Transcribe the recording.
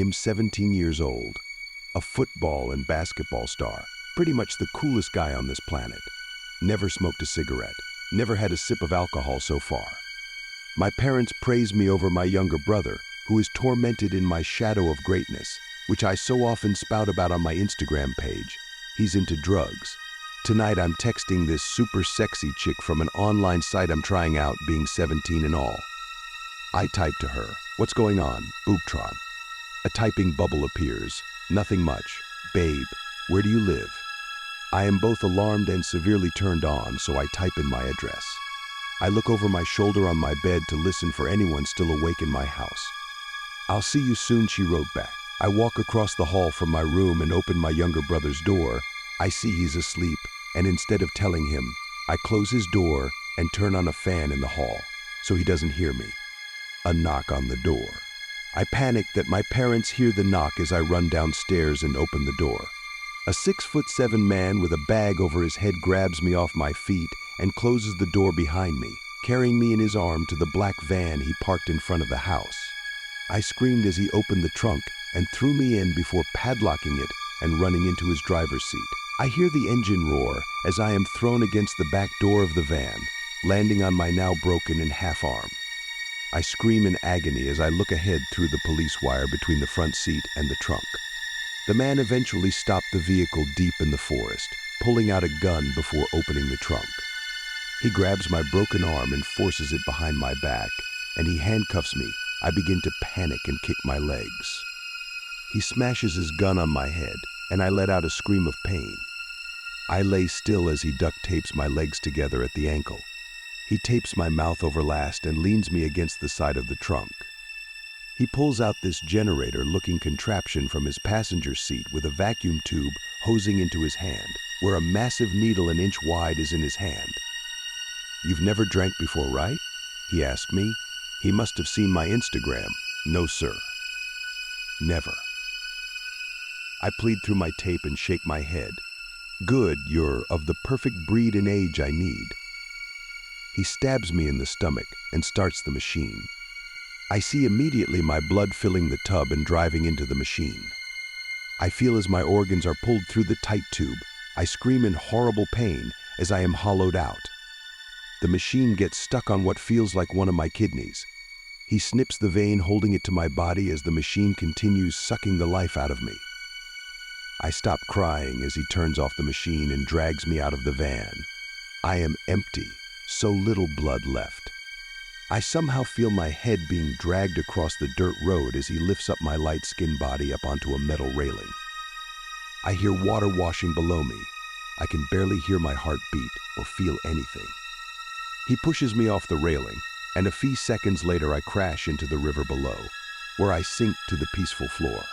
am 17 years old, a football and basketball star, pretty much the coolest guy on this planet. Never smoked a cigarette, never had a sip of alcohol so far. My parents praise me over my younger brother, who is tormented in my shadow of greatness, which I so often spout about on my Instagram page. He's into drugs. Tonight I'm texting this super sexy chick from an online site I'm trying out, being 17 and all. I type to her, "What's going on, Boobtron?" A typing bubble appears. Nothing much. "Babe, where do you live?" I am both alarmed and severely turned on, so I type in my address. I look over my shoulder on my bed to listen for anyone still awake in my house. "I'll see you soon," she wrote back. I walk across the hall from my room and open my younger brother's door. I see he's asleep, and instead of telling him, I close his door and turn on a fan in the hall, so he doesn't hear me. A knock on the door. I panic that my parents hear the knock as I run downstairs and open the door. A 6'7" man with a bag over his head grabs me off my feet and closes the door behind me, carrying me in his arm to the black van he parked in front of the house. I screamed as he opened the trunk and threw me in before padlocking it and running into his driver's seat. I hear the engine roar as I am thrown against the back door of the van, landing on my now broken and half arm. I scream in agony as I look ahead through the police wire between the front seat and the trunk. The man eventually stopped the vehicle deep in the forest, pulling out a gun before opening the trunk. He grabs my broken arm and forces it behind my back, and he handcuffs me. I begin to panic and kick my legs. He smashes his gun on my head, and I let out a scream of pain. I lay still as he duct tapes my legs together at the ankle. He tapes my mouth over last and leans me against the side of the trunk. He pulls out this generator-looking contraption from his passenger seat with a vacuum tube hosing into his hand, where a massive needle an inch wide is in his hand. "You've never drank before, right?" he asked me. He must have seen my Instagram. "No, sir. Never." I plead through my tape and shake my head. "Good, you're of the perfect breed and age I need." He stabs me in the stomach and starts the machine. I see immediately my blood filling the tub and driving into the machine. I feel as my organs are pulled through the tight tube. I scream in horrible pain as I am hollowed out. The machine gets stuck on what feels like one of my kidneys. He snips the vein holding it to my body as the machine continues sucking the life out of me. I stop crying as he turns off the machine and drags me out of the van. I am empty, so little blood left. I somehow feel my head being dragged across the dirt road as he lifts up my light-skinned body up onto a metal railing. I hear water washing below me. I can barely hear my heart beat or feel anything. He pushes me off the railing, and a few seconds later I crash into the river below, where I sink to the peaceful floor.